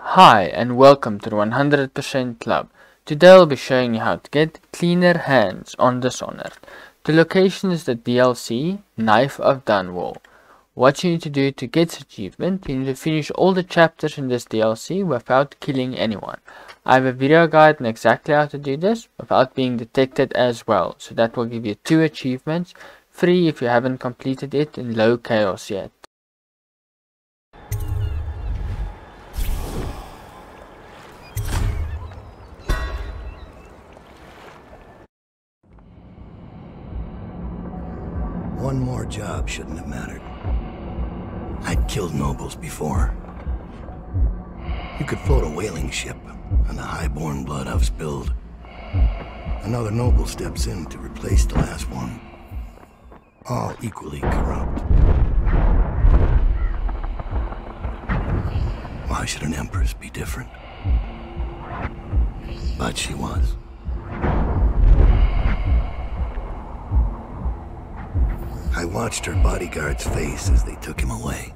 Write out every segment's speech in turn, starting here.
Hi and welcome to the 100% Club. Today I'll be showing you how to get cleaner hands on Dishonored. The location is the DLC Knife of Dunwall. What you need to do to get this achievement, you need to finish all the chapters in this DLC without killing anyone. I have a video guide on exactly how to do this without being detected as well, so that will give you 2 achievements, 3 if you haven't completed it in low chaos yet. One more job shouldn't have mattered. I'd killed nobles before. You could float a whaling ship, and the high-born blood I've spilled. Another noble steps in to replace the last one. All equally corrupt. Why should an empress be different? But she was. I watched her bodyguard's face as they took him away.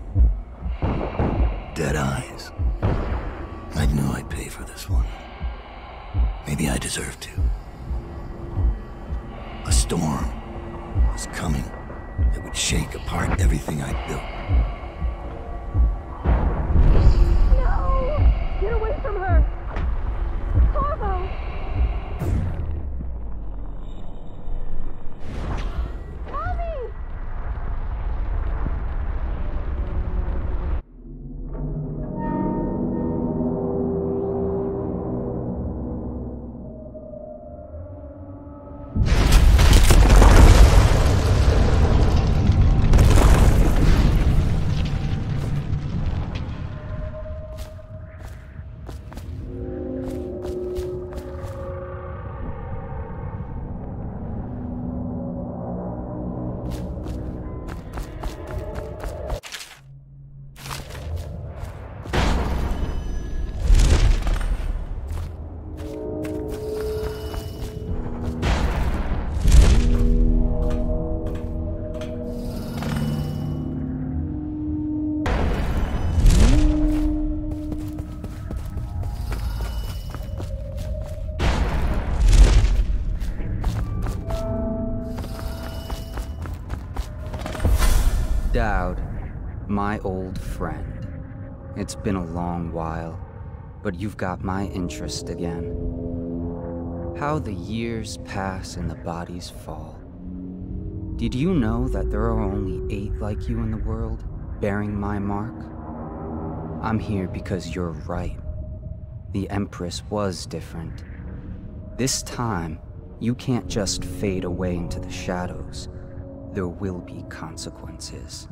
Dead eyes. I knew I'd pay for this one. Maybe I deserved to. A storm was coming that would shake apart everything I'd built. No! Get away from her! Corvo! Dowd, my old friend. It's been a long while, but you've got my interest again. How the years pass and the bodies fall. Did you know that there are only 8 like you in the world, bearing my mark? I'm here because you're right. The Empress was different. This time, you can't just fade away into the shadows. There will be consequences.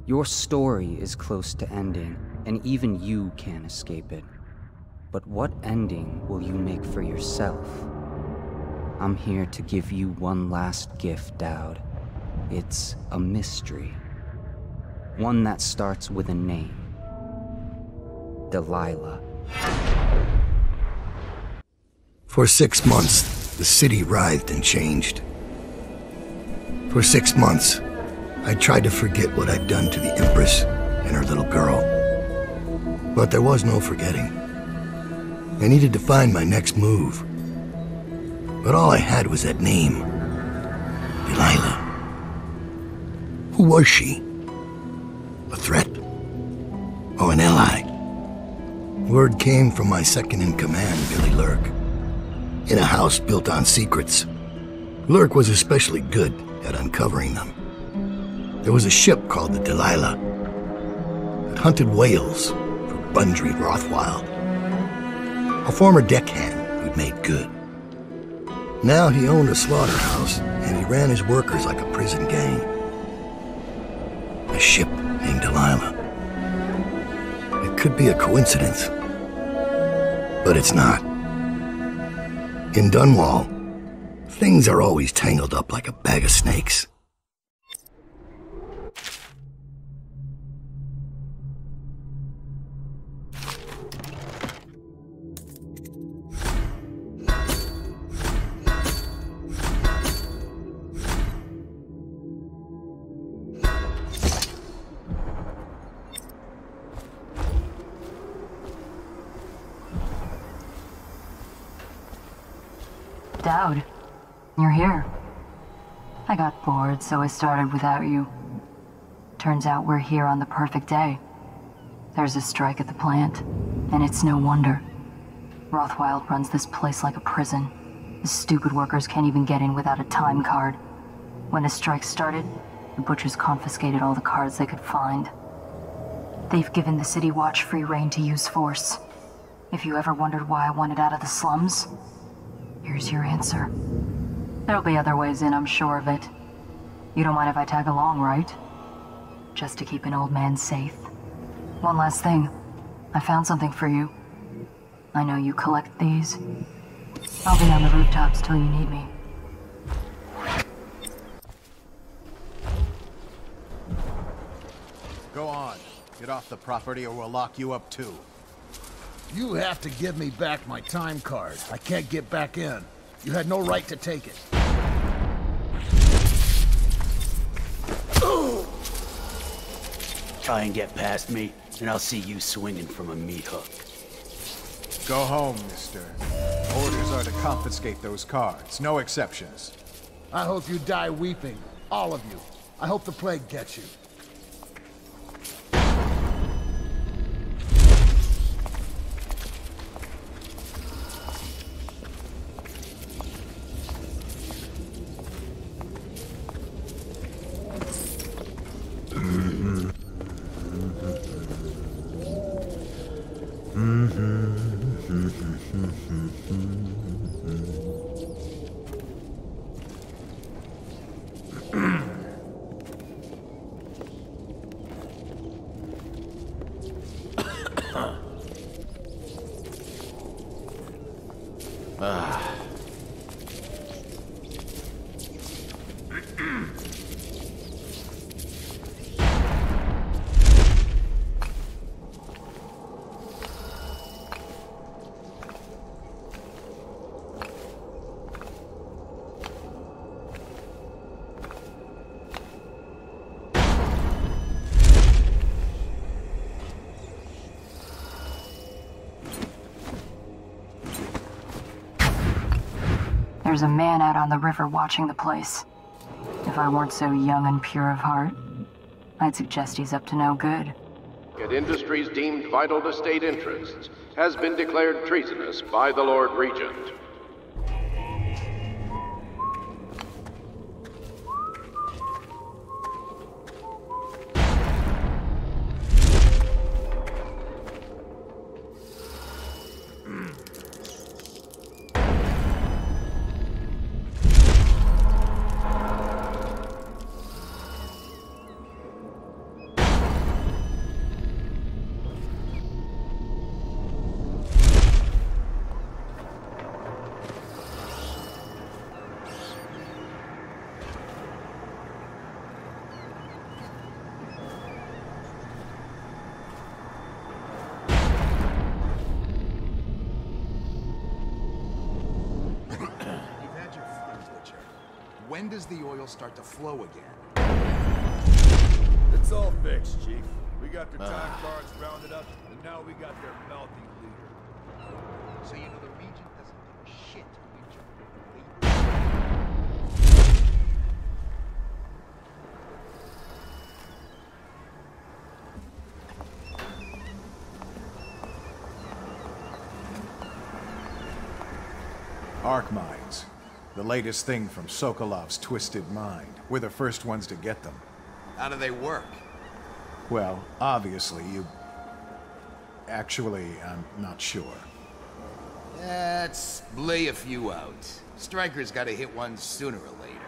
Your story is close to ending, and even you can't escape it. But what ending will you make for yourself? I'm here to give you one last gift, Dowd. It's a mystery. One that starts with a name. Delilah. For 6 months, the city writhed and changed. For 6 months, I tried to forget what I'd done to the Empress and her little girl. But there was no forgetting. I needed to find my next move. But all I had was that name. Delilah. Who was she? A threat? Or an ally? Word came from my second-in-command, Billy Lurk. In a house built on secrets. Lurk was especially good at uncovering them. There was a ship called the Delilah that hunted whales for Bundry Rothwild, a former deckhand who'd made good. Now he owned a slaughterhouse and he ran his workers like a prison gang. A ship named Delilah. It could be a coincidence, but it's not. In Dunwall, things are always tangled up like a bag of snakes. Dowd. You're here. I got bored, so I started without you. Turns out we're here on the perfect day. There's a strike at the plant, and it's no wonder. Rothwild runs this place like a prison. The stupid workers can't even get in without a time card. When the strike started, the butchers confiscated all the cards they could find. They've given the City Watch free rein to use force. If you ever wondered why I wanted out of the slums, here's your answer. There'll be other ways in, I'm sure of it. You don't mind if I tag along, right? Just to keep an old man safe. One last thing. I found something for you. I know you collect these. I'll be on the rooftops till you need me. Go on. Get off the property or we'll lock you up too. You have to give me back my time card. I can't get back in. You had no right to take it. Try and get past me, and I'll see you swinging from a meat hook. Go home, mister. Orders are to confiscate those cards. No exceptions. I hope you die weeping. All of you. I hope the plague gets you. There's a man out on the river watching the place. If I weren't so young and pure of heart, I'd suggest he's up to no good. Industries deemed vital to state interests has been declared treasonous by the Lord Regent. When does the oil start to flow again? It's all fixed, Chief. We got their time cards rounded up, and now we got their mouthy leader. So you know the Regent doesn't give a shit who we jump. Arc mines. The latest thing from Sokolov's twisted mind. We're the first ones to get them. How do they work? Well, obviously you... Actually, I'm not sure. Let's lay a few out. Stryker's gotta hit one sooner or later.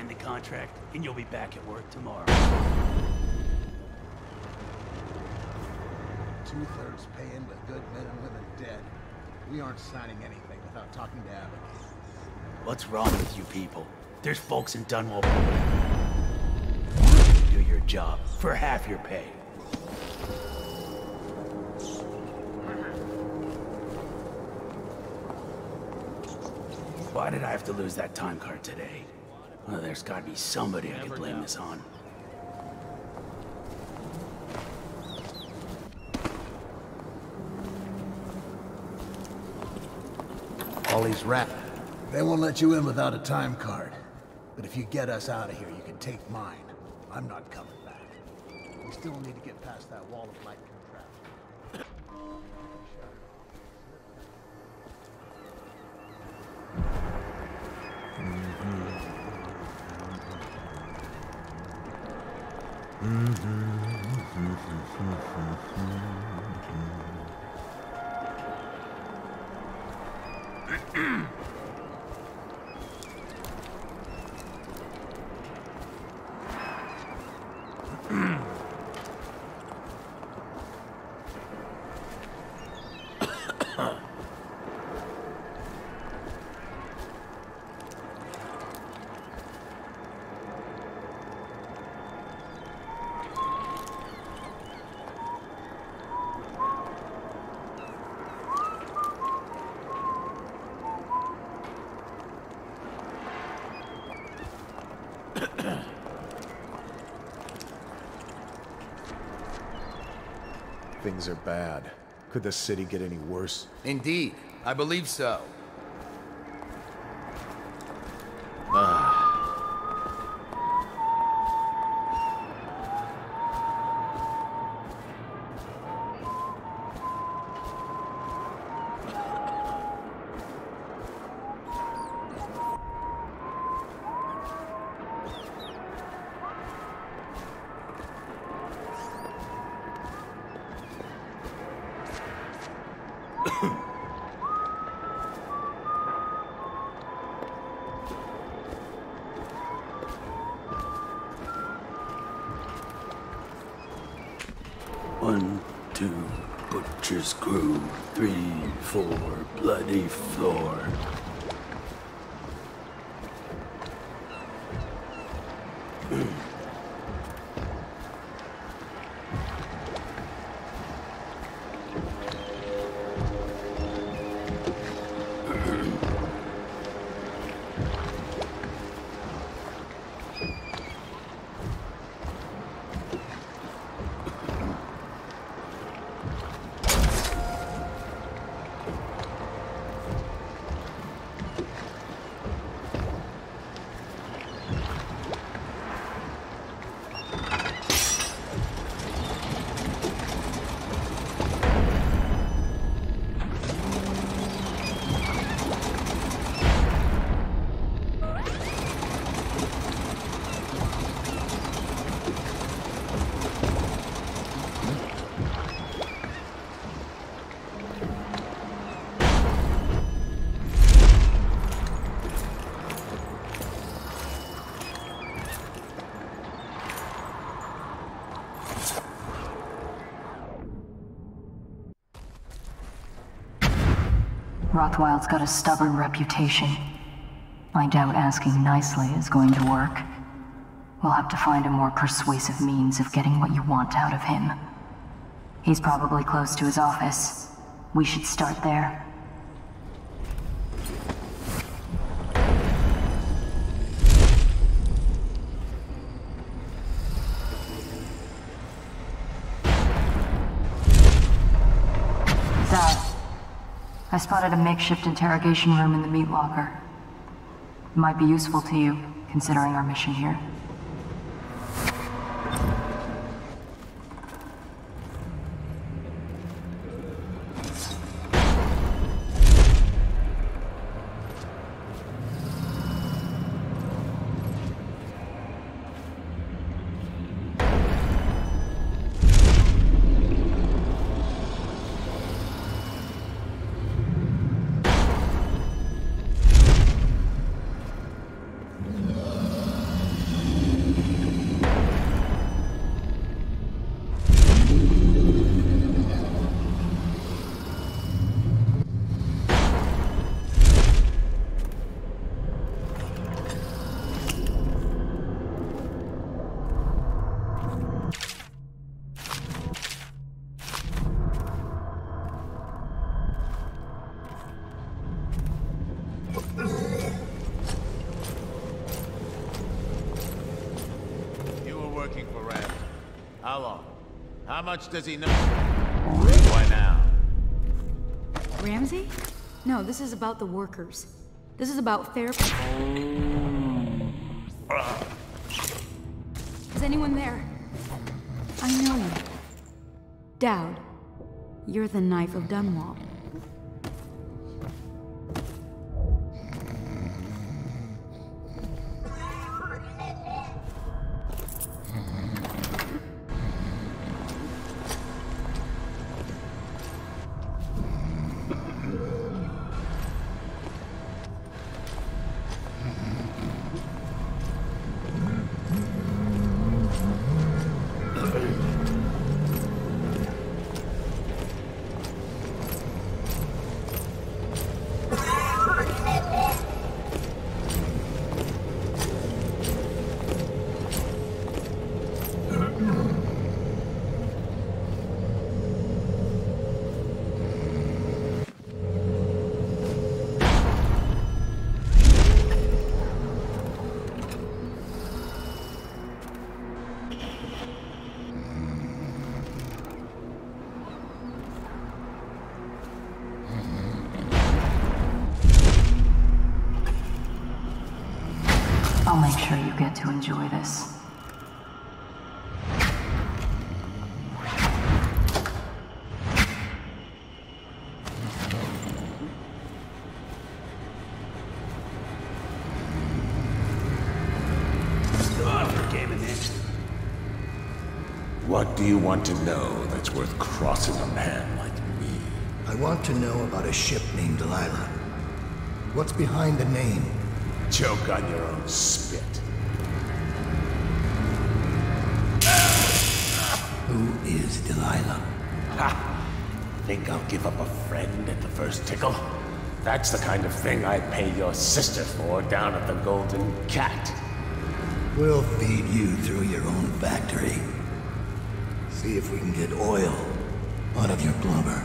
sign the contract, and you'll be back at work tomorrow. 2/3 paying with good men and women dead. We aren't signing anything without talking to Abigail. What's wrong with you people? There's folks in Dunwall. Do your job for half your pay. Why did I have to lose that time card today? Well, there's gotta be somebody I could blame this on. Ollie's rat. They won't let you in without a time card. But if you get us out of here, you can take mine. I'm not coming back. We still need to get past that wall of light contraption. Things are bad. Could the city get any worse? Indeed, I believe so. One, two, butcher's crew. 3, 4, bloody floor. Rothwild's got a stubborn reputation. I doubt asking nicely is going to work. We'll have to find a more persuasive means of getting what you want out of him. He's probably close to his office. We should start there. I spotted a makeshift interrogation room in the meat locker. It might be useful to you, considering our mission here. How much does he know? Why now? Ramsey? No, this is about the workers. This is about fair... Is anyone there? I know you. Dowd. You're the Knife of Dunwall. I'll make sure you get to enjoy this. What do you want to know that's worth crossing a man like me? I want to know about a ship named Delilah. What's behind the name? Choke on your own spit. Who is Delilah? Ha! Think I'll give up a friend at the first tickle? That's the kind of thing I'd pay your sister for down at the Golden Cat. We'll feed you through your own factory. See if we can get oil out of your blubber.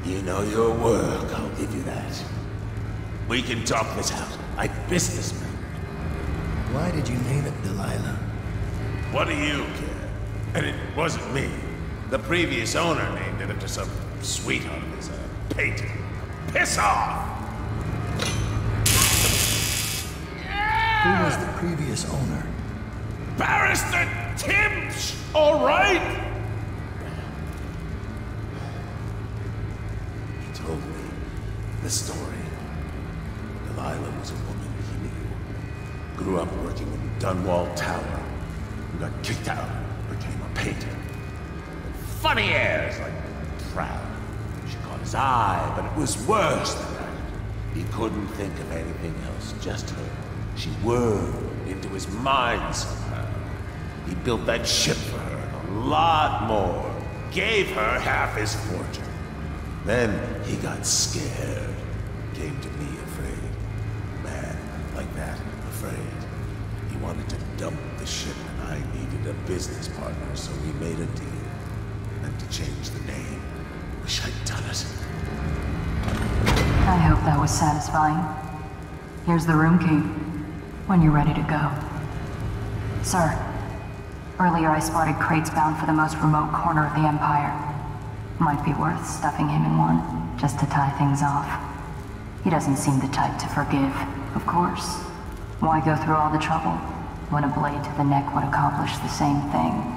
You know your work, I'll give you that. We can talk this out, like businessmen. Why did you name it Delilah? What do you care? And it wasn't me. The previous owner named it after some sweetheart of his, painter. Piss off! Who was the previous owner? Barrister Timsh, all right? He told me the story. Delilah was a woman he knew. Grew up working in Dunwall Tower. And got kicked out, became a painter. Funny airs, like proud. She caught his eye, but it was worse than that. He couldn't think of anything else, just her. She whirled into his mind somehow. He built that ship for her, and a lot more. Gave her half his fortune. Then he got scared. Came to me afraid. Man, like that, afraid. He wanted to dump the ship, and I needed a business partner, so we made a deal. And to change the name. Wish I'd done it. I hope that was satisfying. Here's the room key. When you're ready to go. Sir, earlier I spotted crates bound for the most remote corner of the Empire. Might be worth stuffing him in one, just to tie things off. He doesn't seem the type to forgive, of course. Why go through all the trouble, when a blade to the neck would accomplish the same thing?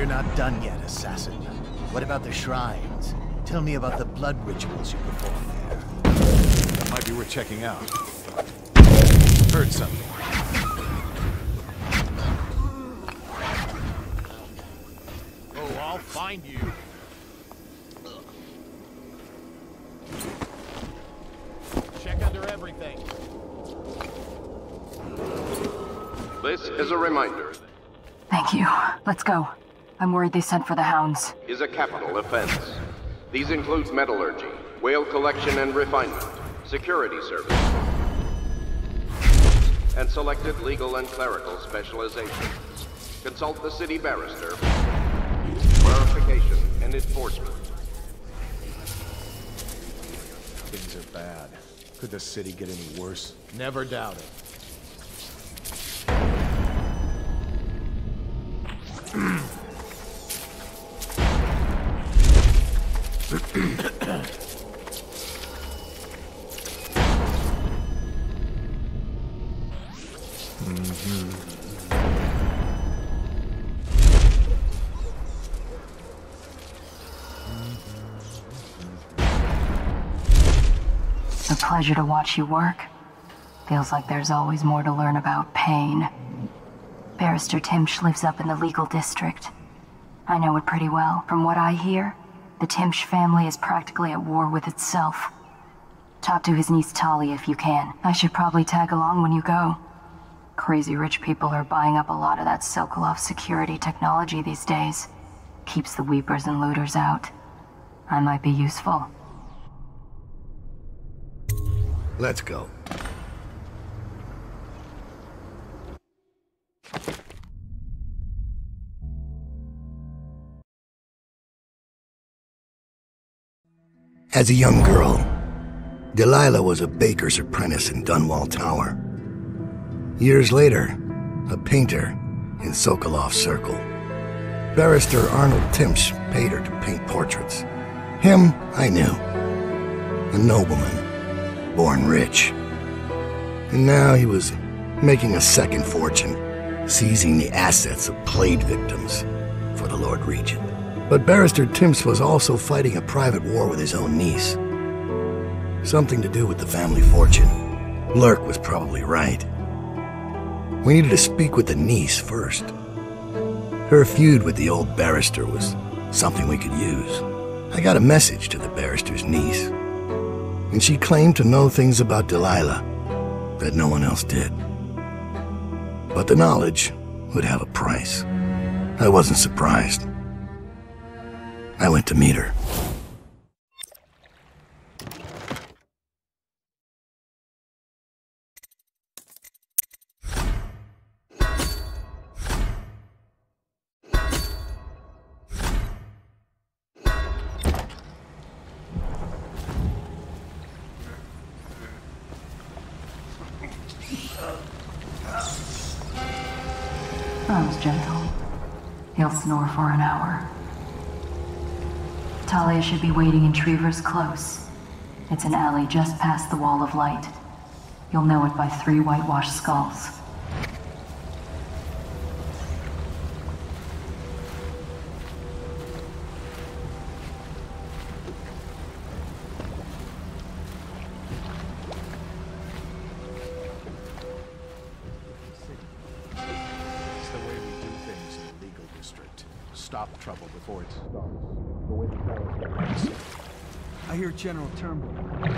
We're not done yet, assassin. What about the shrines? Tell me about the blood rituals you perform there. That might be worth checking out. Heard something. Oh, I'll find you. Check under everything. This is a reminder. Thank you. Let's go. I'm worried they sent for the hounds. Is a capital offense. These include metallurgy, whale collection and refinement, security service, and selected legal and clerical specializations. Consult the city barrister. Verification and enforcement. Things are bad. Could the city get any worse? Never doubt it. A pleasure to watch you work. Feels like there's always more to learn about pain. Barrister Timsh lives up in the legal district. I know it pretty well. From what I hear, the Timsh family is practically at war with itself. Talk to his niece Talia if you can. I should probably tag along when you go. Crazy rich people are buying up a lot of that Sokolov security technology these days. Keeps the weepers and looters out. I might be useful. Let's go. As a young girl, Delilah was a baker's apprentice in Dunwall Tower. Years later, a painter in Sokolov's circle. Barrister Arnold Timsh paid her to paint portraits. Him, I knew. A nobleman, born rich. And now he was making a second fortune, seizing the assets of plague victims for the Lord Regent. But Barrister Timsh was also fighting a private war with his own niece. Something to do with the family fortune. Lurk was probably right. We needed to speak with the niece first. Her feud with the old barrister was something we could use. I got a message to the barrister's niece, and she claimed to know things about Delilah that no one else did. But the knowledge would have a price. I wasn't surprised. I went to meet her. Sounds gentle. He'll snore for an hour. Talia should be waiting in Trevor's Close. It's an alley just past the Wall of Light. You'll know it by 3 whitewashed skulls. It's the way we do things in the legal district. Stop trouble before it starts. The way the barrels are. I hear General Turnbull. Going to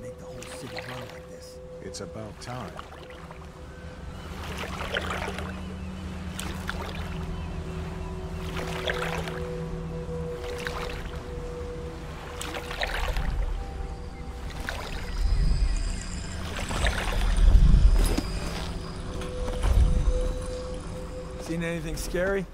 make the whole city run like this. It's about time. Seen anything scary?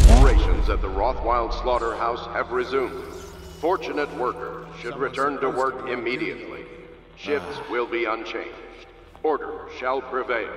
Operations at the Rothwild slaughterhouse have resumed. Fortunate worker should return to work immediately. Shifts will be unchanged. Order shall prevail.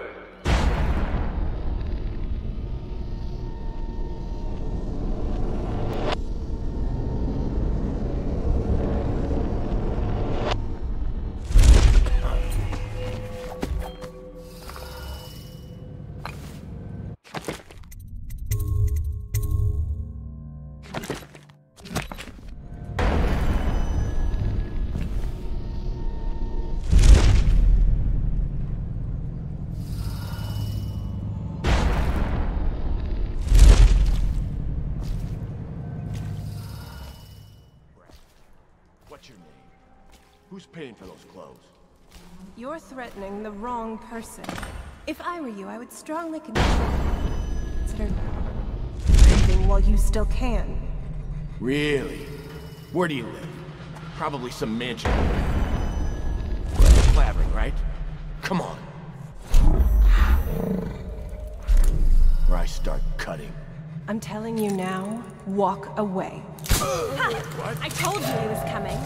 paying for those clothes? You're threatening the wrong person. If I were you, I would strongly consider leaving while you still can. Really? Where do you live? Probably some mansion. Clavering, right? Come on. Or I start cutting. I'm telling you now, walk away. What? I told you he was coming.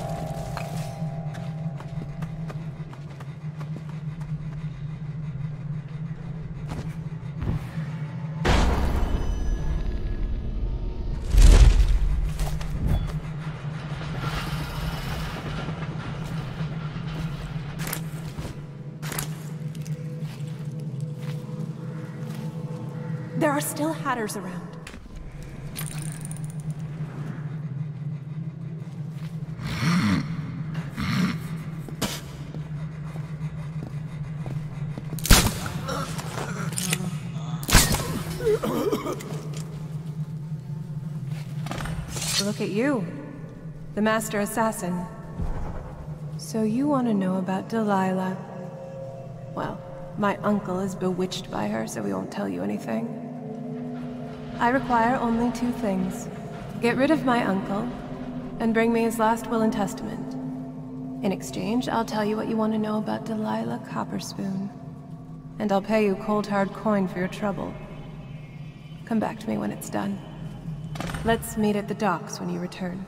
There are still Hatters around. Look at you, the Master Assassin. So you want to know about Delilah? Well, my uncle is bewitched by her, so we won't tell you anything. I require only two things. Get rid of my uncle, and bring me his last will and testament. In exchange, I'll tell you what you want to know about Delilah Copperspoon. And I'll pay you cold hard coin for your trouble. Come back to me when it's done. Let's meet at the docks when you return.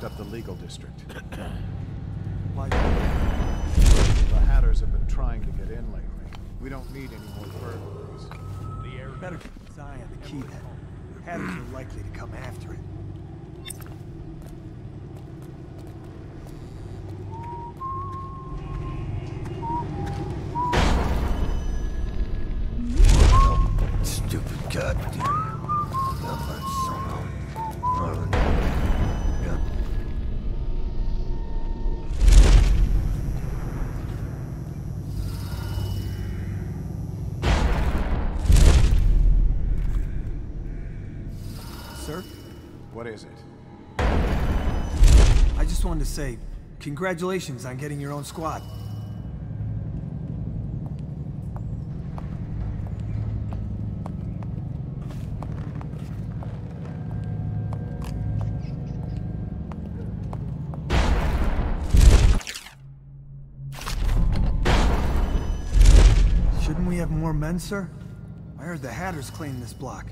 Up the legal district. Like, the Hatters have been trying to get in lately. We don't need any more burglaries. The air better keep his eye on the key then. Hatters are likely to come after it. Stupid goddamn. Sir? What is it? I just wanted to say, congratulations on getting your own squad. Shouldn't we have more men, sir? I heard the Hatters claim this block.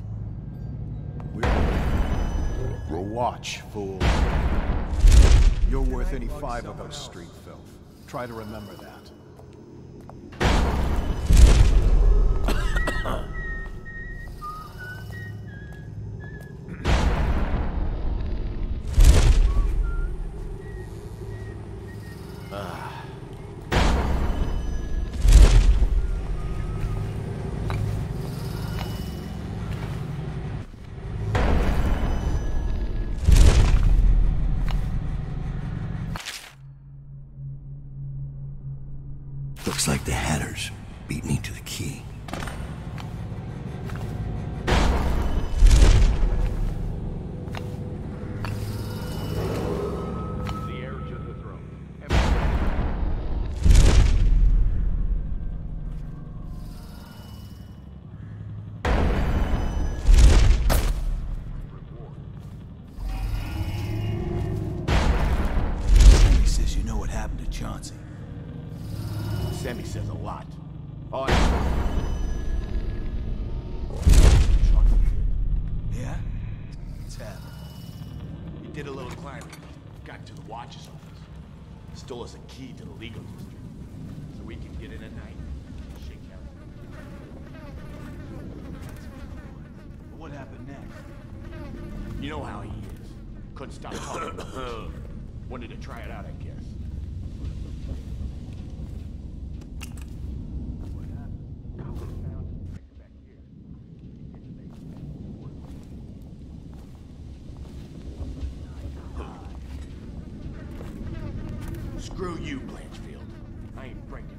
Watch, fool. You're worth any 5 of those street filth. Try to remember that. Looks like the Hatters beat me to the key. The heir to the throne. He says you know what happened to Chauncey. semi says a lot. Oh, Yeah? Tell. He did a little climbing. Got to the watch's office. stole us a key to the legal district, so we can get in at night and shake out. What happened next? You know how he is. Couldn't stop talking. Wanted to try it out, I guess. Screw you, Blanchfield. I ain't breaking.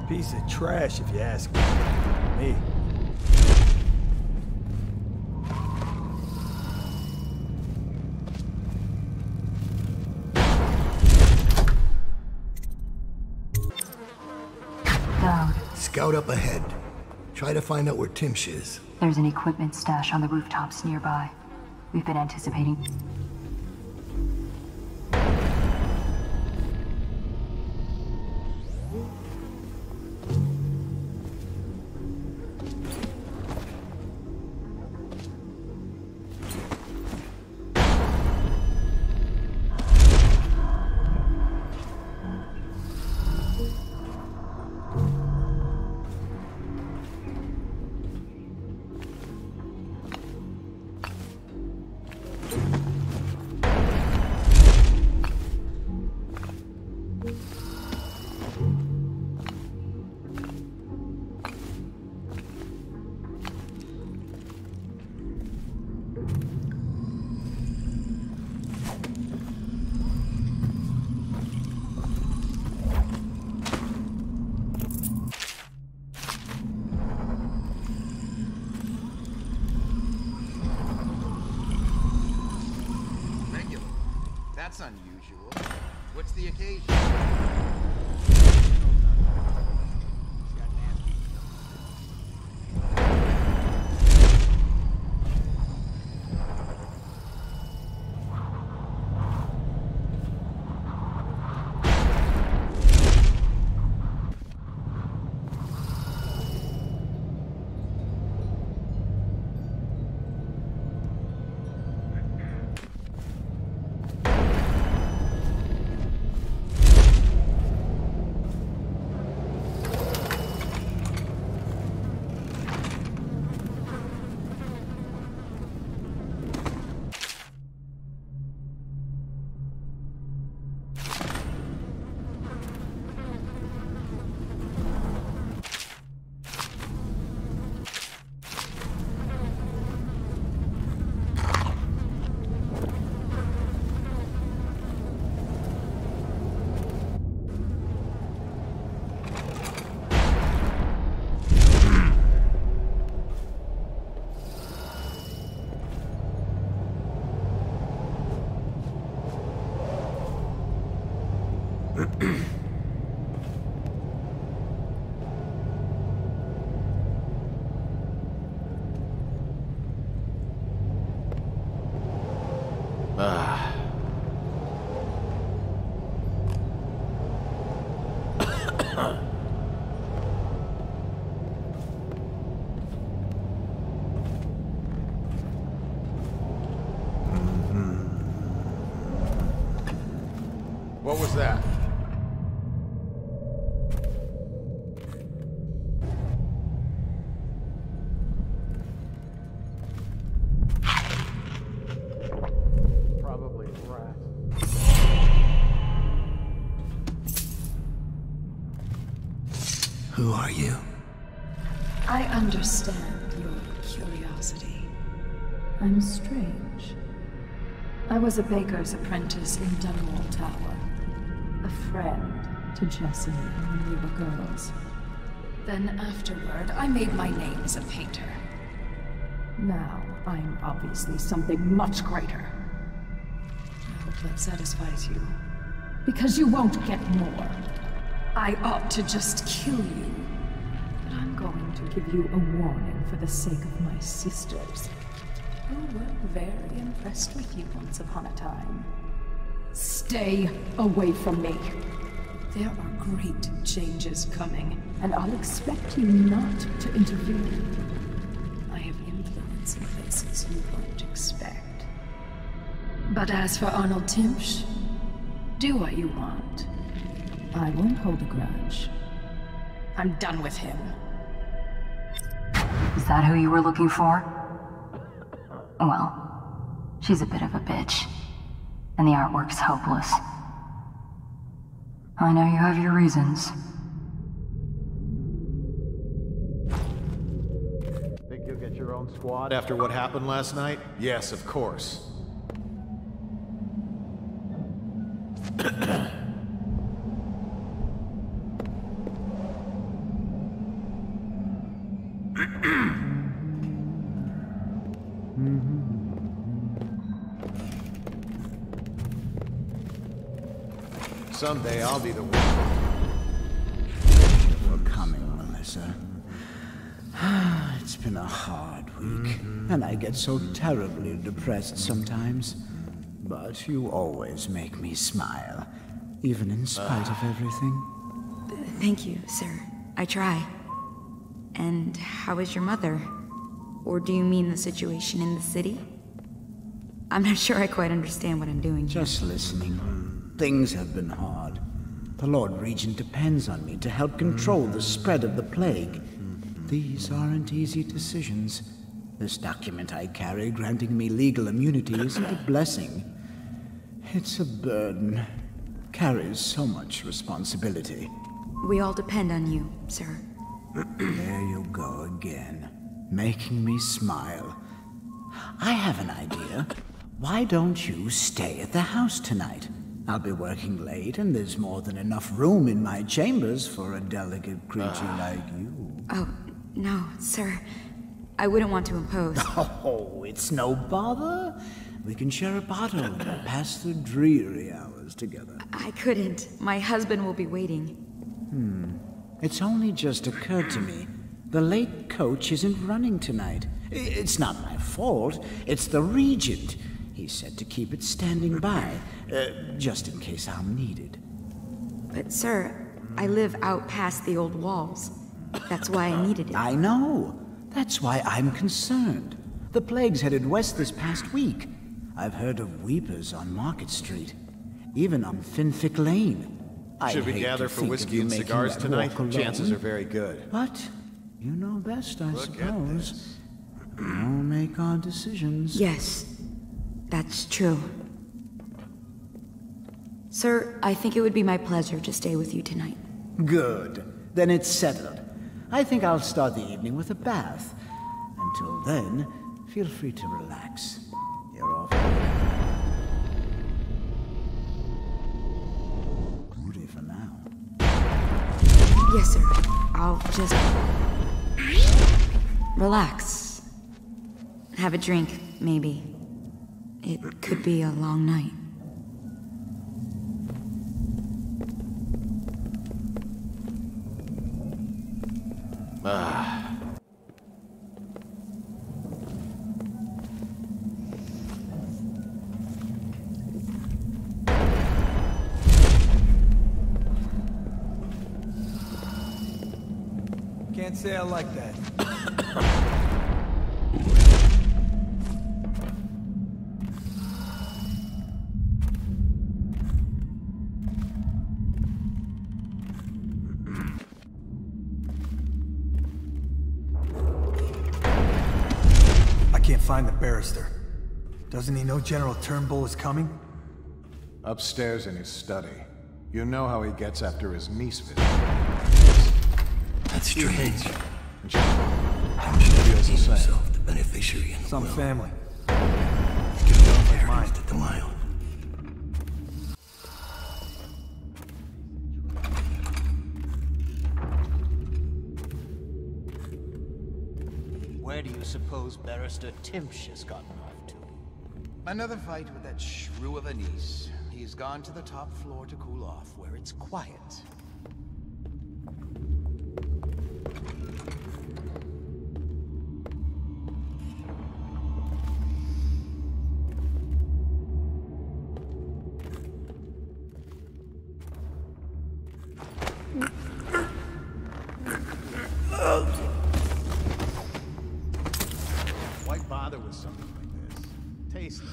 Piece of trash, if you ask me. Dowd. Scout up ahead. Try to find out where Timsh is. There's an equipment stash on the rooftops nearby. We've been anticipating. That's unusual. What's the occasion? What was that? Probably rats. Who are you? I understand your curiosity. I'm strange. I was a baker's apprentice in Dunwall Tower. A friend to Jessie when we were girls. Then afterward, I made my name as a painter. Now, I'm obviously something much greater. I hope that satisfies you. Because you won't get more. I ought to just kill you. But I'm going to give you a warning for the sake of my sisters, who were very impressed with you once upon a time. Stay away from me. There are great changes coming, and I'll expect you not to interfere. I have influence in places you won't expect. But as for Arnold Timsh, do what you want. I won't hold a grudge. I'm done with him. Is that who you were looking for? Well, she's a bit of a bitch. And the artwork's hopeless. I know you have your reasons. Think you'll get your own squad after what happened last night? Yes, of course. Someday I'll be the one. We're coming, Melissa. It's been a hard week, and I get so terribly depressed sometimes. But you always make me smile, even in spite of everything. Thank you, sir. I try. And how is your mother? Or do you mean the situation in the city? I'm not sure I quite understand what I'm doing here. Just listening. Things have been hard. The Lord Regent depends on me to help control the spread of the plague. These aren't easy decisions. This document I carry granting me legal immunity isn't a blessing. It's a burden. Carries so much responsibility. We all depend on you, sir. There you go again, making me smile. I have an idea. Why don't you stay at the house tonight? I'll be working late, and there's more than enough room in my chambers for a delicate creature like you. Oh, no, sir. I wouldn't want to impose. Oh, it's no bother. We can share a bottle and pass the dreary hours together. I couldn't. My husband will be waiting. It's only just occurred to me. The late coach isn't running tonight. It's not my fault. It's the Regent. He said to keep it standing by, just in case I'm needed. But sir, I live out past the old walls. That's why I needed it. I know. That's why I'm concerned. The plague's headed west this past week. I've heard of weepers on Market Street, even on Finfic Lane. Should we gather for whiskey and cigars tonight? Chances are very good. But you know best, I suppose. We'll make our decisions. Yes, that's true. Sir, I think it would be my pleasure to stay with you tonight. Good. Then it's settled. I think I'll start the evening with a bath. Until then, feel free to relax. You're off. Ready for now. Yes, sir. I'll just relax. Have a drink, maybe. It could be a long night. Can't say I like that. Find the barrister. Doesn't he know General Turnbull is coming? Upstairs in his study. You know how he gets after his niece visits. That's strange. He feels the same. The beneficiary in Some family. happens to Delilah. Where do you suppose Barrister Timsh has gotten off to? Another fight with that shrew of a niece. He's gone to the top floor to cool off, where it's quiet. Why bother with something like this? Tasteless.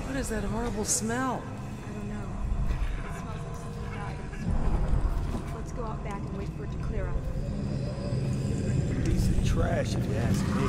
What is that horrible smell? I don't know. It smells like something died in the store. Let's go out back and wait for it to clear up. Piece of trash, if you ask me.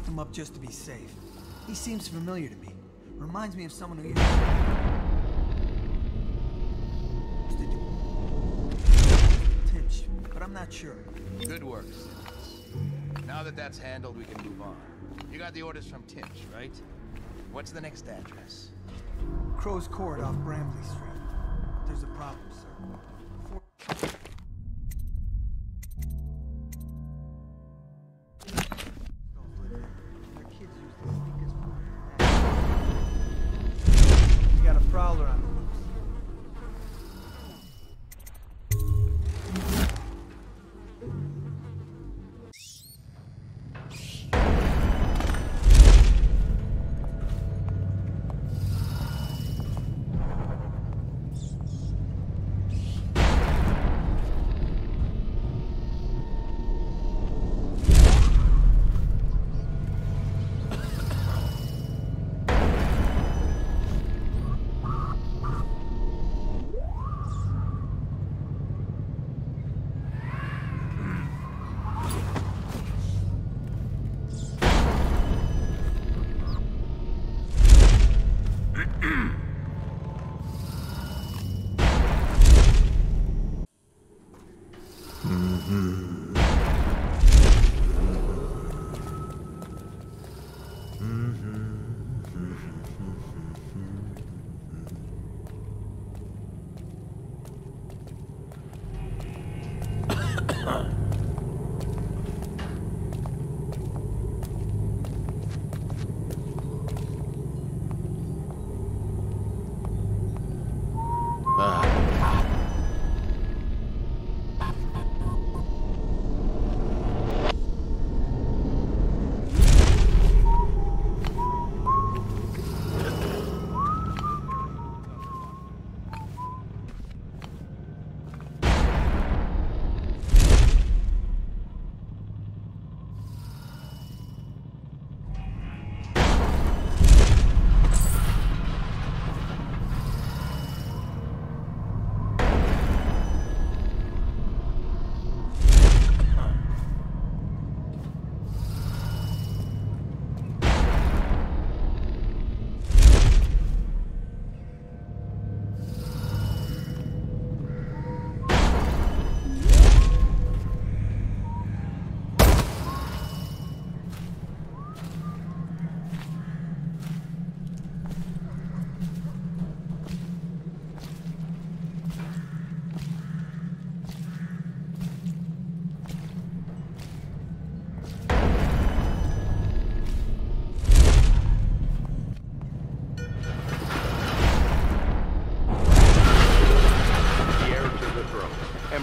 Him up just to be safe. He seems familiar to me. Reminds me of someone who used to do Tinch, but I'm not sure. Good work, Simmons. Now that that's handled, we can move on. You got the orders from Tinch, right? What's the next address? Crow's Court off Bramley Street. There's a problem, sir. You got a prowler on the loose.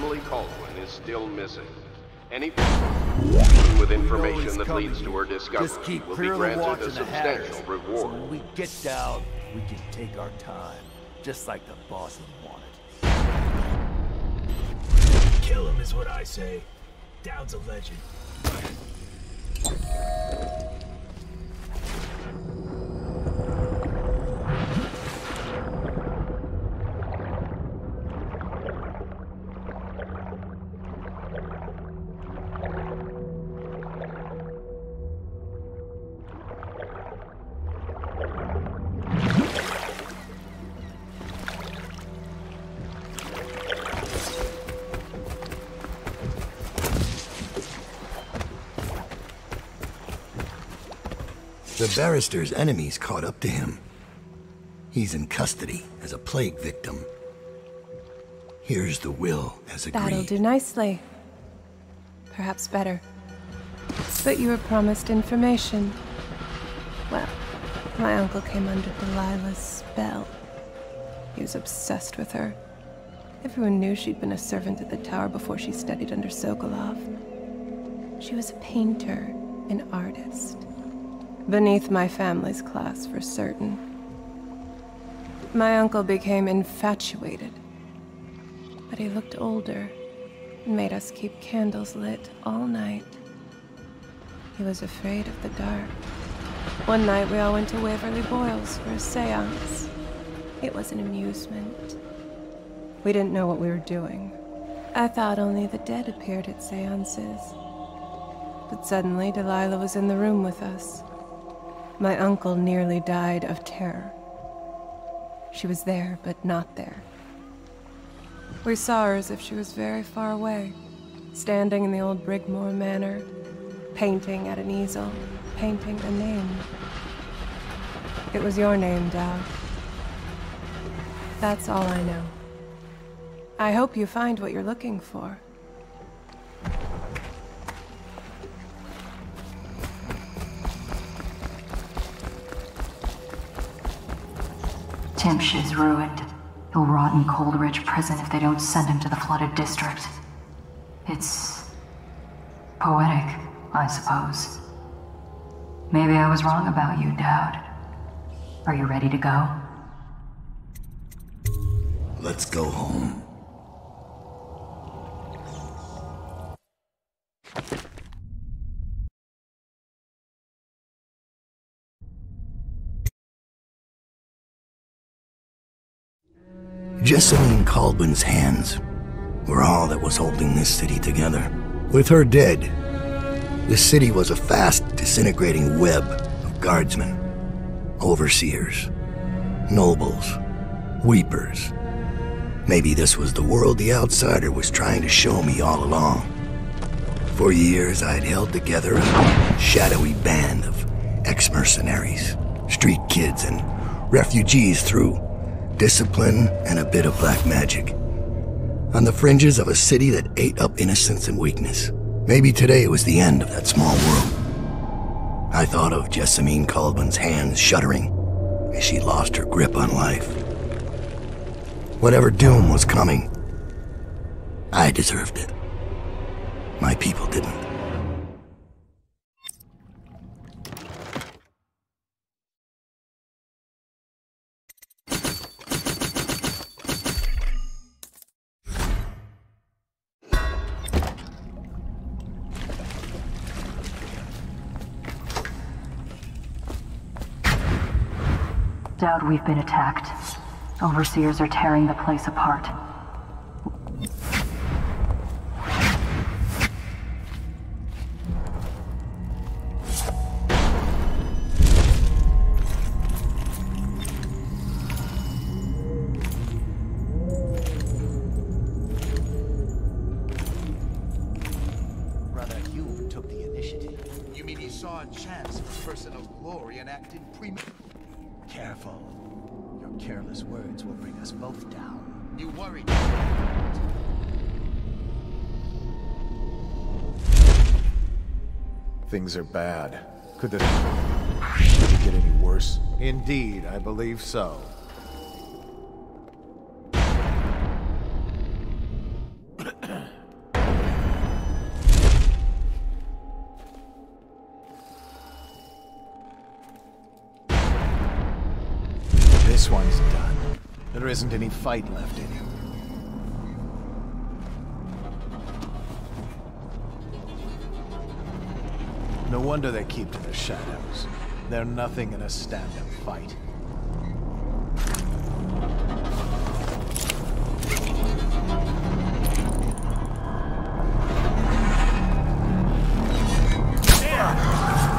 Emily Caldwin is still missing. Anyone with information that leads to her discovery will be granted a substantial reward. So when we get down, we can take our time, just like the boss would want it. Kill him is what I say. Dowd's a legend. The barrister's enemies caught up to him. He's in custody as a plague victim. Here's the will as agreed. That'll do nicely. Perhaps better. But you were promised information. Well, my uncle came under Delilah's spell. He was obsessed with her. Everyone knew she'd been a servant at the tower before she studied under Sokolov. She was a painter, an artist. Beneath my family's class, for certain. My uncle became infatuated. But he looked older and made us keep candles lit all night. He was afraid of the dark. One night we all went to Waverly Boyle's for a seance. It was an amusement. We didn't know what we were doing. I thought only the dead appeared at seances. But suddenly Delilah was in the room with us. My uncle nearly died of terror. She was there, but not there. We saw her as if she was very far away, standing in the old Brigmore Manor, painting at an easel, painting a name. It was your name, Dowd. That's all I know. I hope you find what you're looking for. Timsh is ruined. He'll rot in Coldridge prison if they don't send him to the flooded district. It's poetic, I suppose. Maybe I was wrong about you, Dowd. Are you ready to go? Let's go home. Jessamine Caldwin's hands were all that was holding this city together. With her dead, the city was a fast disintegrating web of guardsmen, overseers, nobles, weepers. Maybe this was the world the outsider was trying to show me all along. For years, I'd held together a shadowy band of ex-mercenaries, street kids, and refugees through discipline and a bit of black magic. On the fringes of a city that ate up innocence and weakness. Maybe today was the end of that small world. I thought of Jessamine Caldwin's hands shuddering as she lost her grip on life. Whatever doom was coming, I deserved it. My people didn't. Dowd, we've been attacked. Overseers are tearing the place apart. Brother Hume took the initiative. You mean he saw a chance for personal glory and acted prematurely? Careful. Your careless words will bring us both down. You worried. Things are bad. Could it get any worse? Indeed, I believe so. This one's done. There isn't any fight left in you. No wonder they keep to the shadows. They're nothing in a stand-up fight.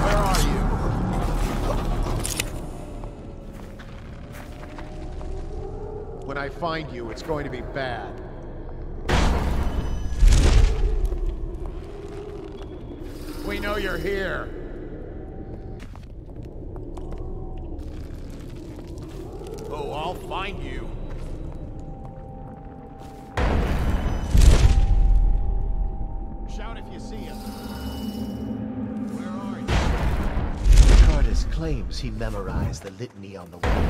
Where are you? When I find you, it's going to be bad. We know you're here. Oh, I'll find you. Shout if you see us. Where are you? Curtis claims he memorized the litany on the wall.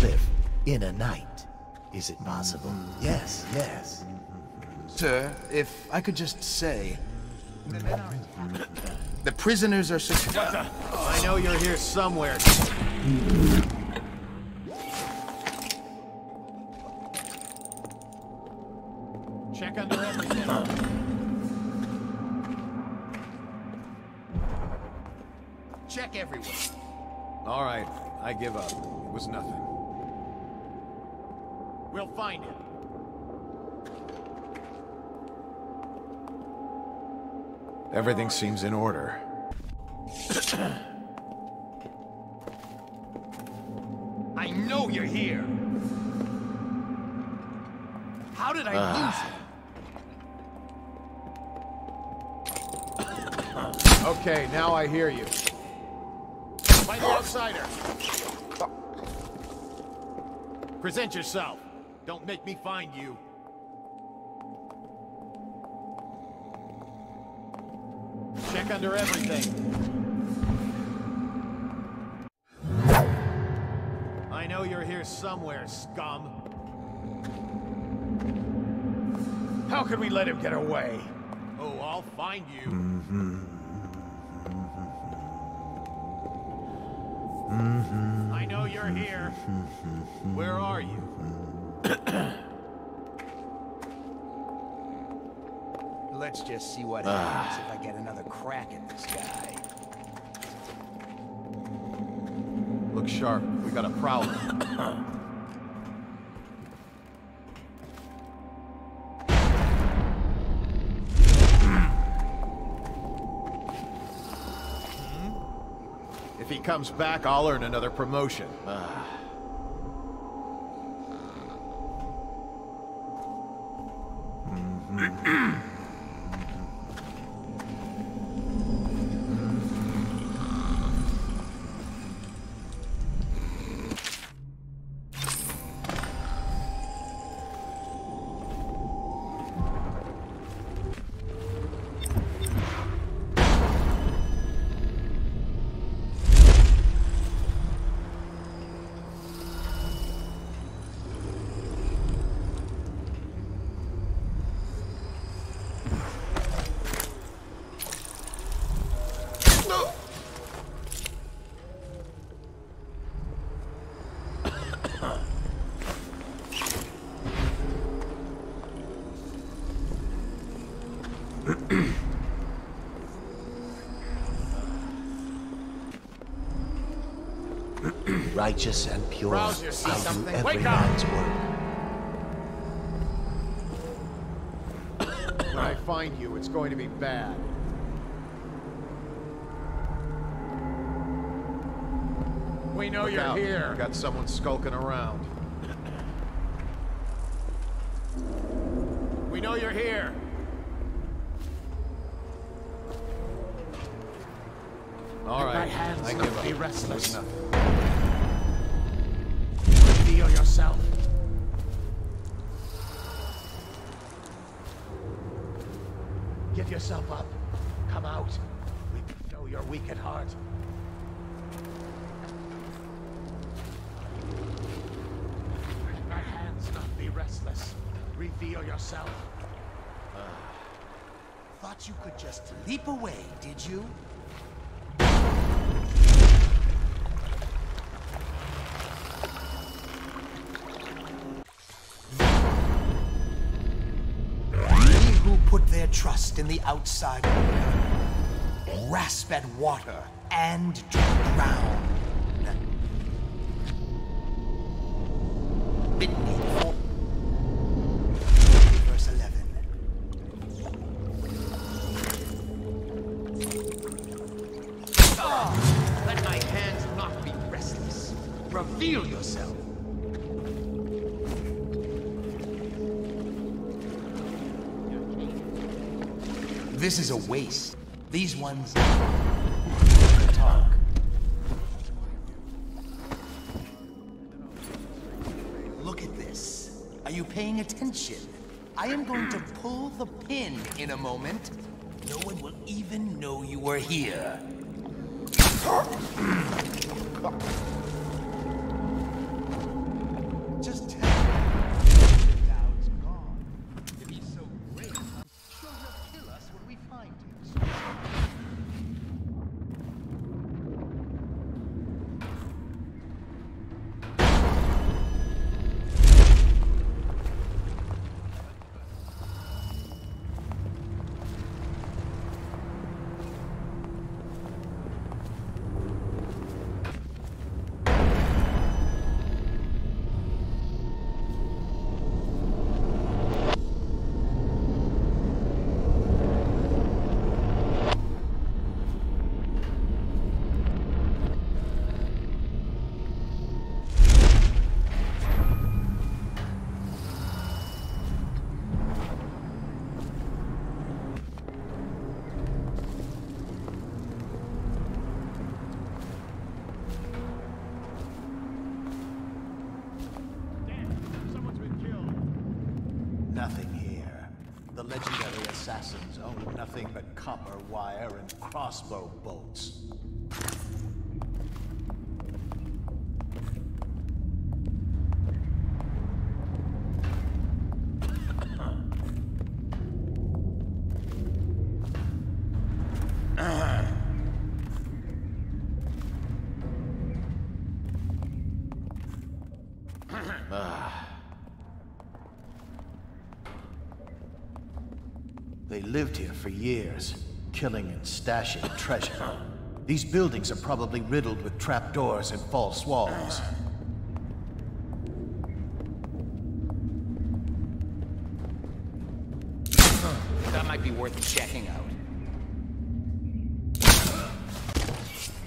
Live in a night. Is it possible? Yes, yes. Sir, if I could just say... The prisoners are secure. I know you're here somewhere. Check under everything. Check everywhere. All right, I give up. It was nothing. We'll find it. Everything seems in order. I know you're here. How did I lose it? Okay, now I hear you. Find the outsider. Present yourself. Don't make me find you. Check under everything. I know you're here somewhere, scum. How could we let him get away? Oh, I'll find you. I know you're here. Where are you? Let's just see what happens if I get another crack at this guy. Look sharp. We got a prowler. If he comes back, I'll earn another promotion. Righteous and pure, Rouse your seat, I'll do something. every Wake up! man's work. When I find you, it's going to be bad. We know you're here. Got someone skulking around. We know you're here. All right. My hands I will give up. be restless. There's nothing. Reveal yourself. Give yourself up. Come out. We know you're weak at heart. Let my hands not be restless. Reveal yourself. Thought you could just leap away, did you? trust in the outside world. Grasp at water and drown. Bid me for verse 11. Let my hands not be restless. Reveal yourself. This is a waste. These ones talk. Look at this. Are you paying attention? I am going to pull the pin in a moment. No one will even know you were here. Just tell me the Dowd's gone. If he's so great, I'm sure he'll kill us when we find him. Nothing here. The legendary assassins own nothing but copper wire and crossbow bolts. They lived here for years, killing and stashing treasure. These buildings are probably riddled with trapdoors and false walls. That might be worth checking out.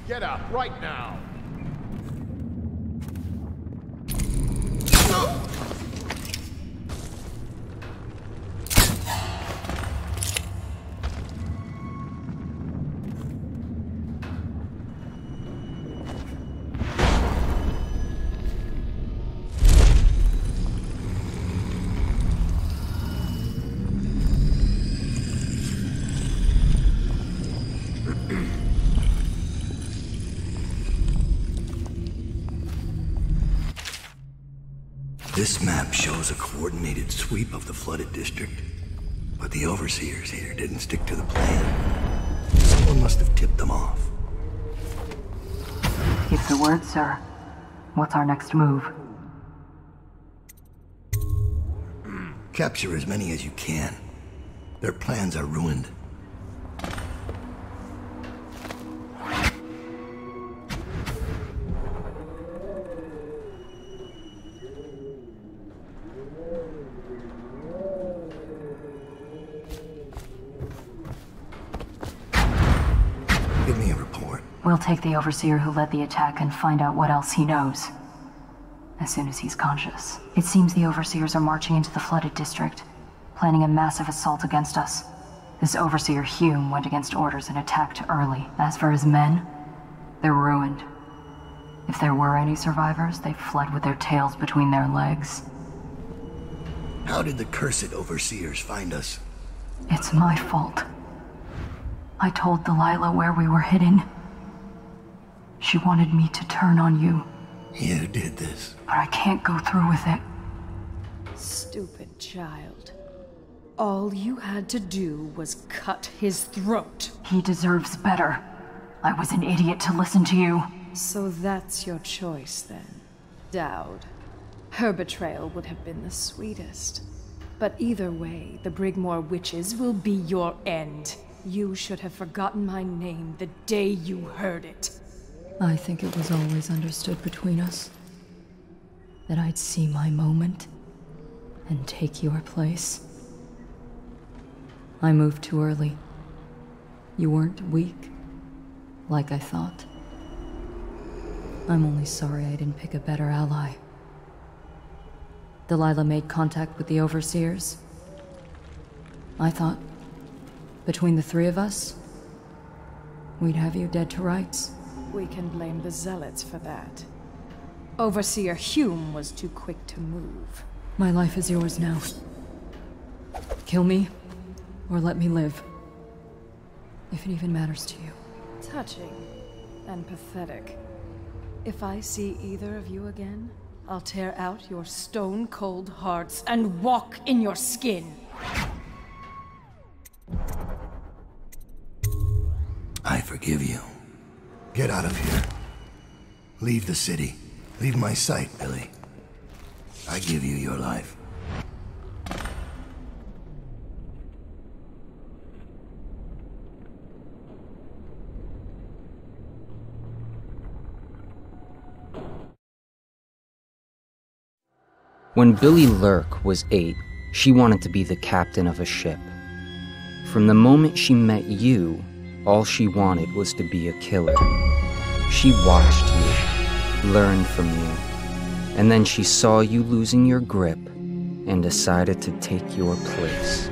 Get up right now! This map shows a coordinated sweep of the flooded district, but the overseers here didn't stick to the plan. Someone must have tipped them off. Keep the word, sir. What's our next move? Capture as many as you can. Their plans are ruined. Give me a report. We'll take the overseer who led the attack and find out what else he knows. As soon as he's conscious. It seems the overseers are marching into the flooded district, planning a massive assault against us. This overseer Hume went against orders and attacked early. As for his men, they're ruined. If there were any survivors, they fled with their tails between their legs. How did the cursed overseers find us? It's my fault. I told Delilah where we were hidden. She wanted me to turn on you. You did this. But I can't go through with it. Stupid child. All you had to do was cut his throat. He deserves better. I was an idiot to listen to you. So that's your choice then, Dowd. Her betrayal would have been the sweetest. But either way, the Brigmore witches will be your end. You should have forgotten my name the day you heard it. I think it was always understood between us that I'd see my moment and take your place. I moved too early. You weren't weak, like I thought. I'm only sorry I didn't pick a better ally. Delilah made contact with the Overseers. I thought, between the three of us, we'd have you dead to rights. We can blame the Zealots for that. Overseer Hume was too quick to move. My life is yours now. Kill me, or let me live. If it even matters to you. Touching and pathetic. If I see either of you again, I'll tear out your stone-cold hearts and walk in your skin. I forgive you. Get out of here. Leave the city. Leave my sight, Billy. I give you your life. When Billy Lurk was 8, she wanted to be the captain of a ship. From the moment she met you, all she wanted was to be a killer. She watched you, learned from you, and then she saw you losing your grip and decided to take your place.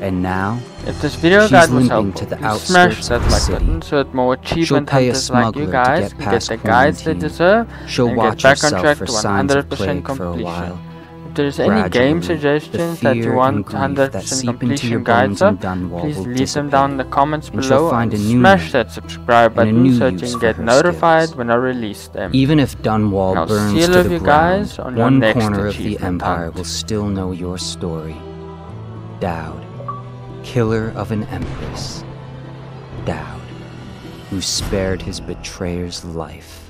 And now, if this video she's guide was limping helpful, to the please outskirts smash that of the like city. button so that more She'll achievement pay a hunters like you smuggler guys to can get get past the guides they quarantine. deserve She'll and watch get back on herself track for to signs of 100% plague for a completion. while. If there's any game Gradually, suggestions the that you fear want and grief that 100% seep into your completion guides bones in of, Dunwall please will leave them down in the comments and she'll below find and a new smash name that subscribe and a button new so use that you can for get her notified skills. when I release them. Even if Dunwall And I'll burns see to all of the you ground, guys on your one next corner of the achievement Empire hunt. will still know your story. Dowd, killer of an empress. Dowd, who spared his betrayer's life.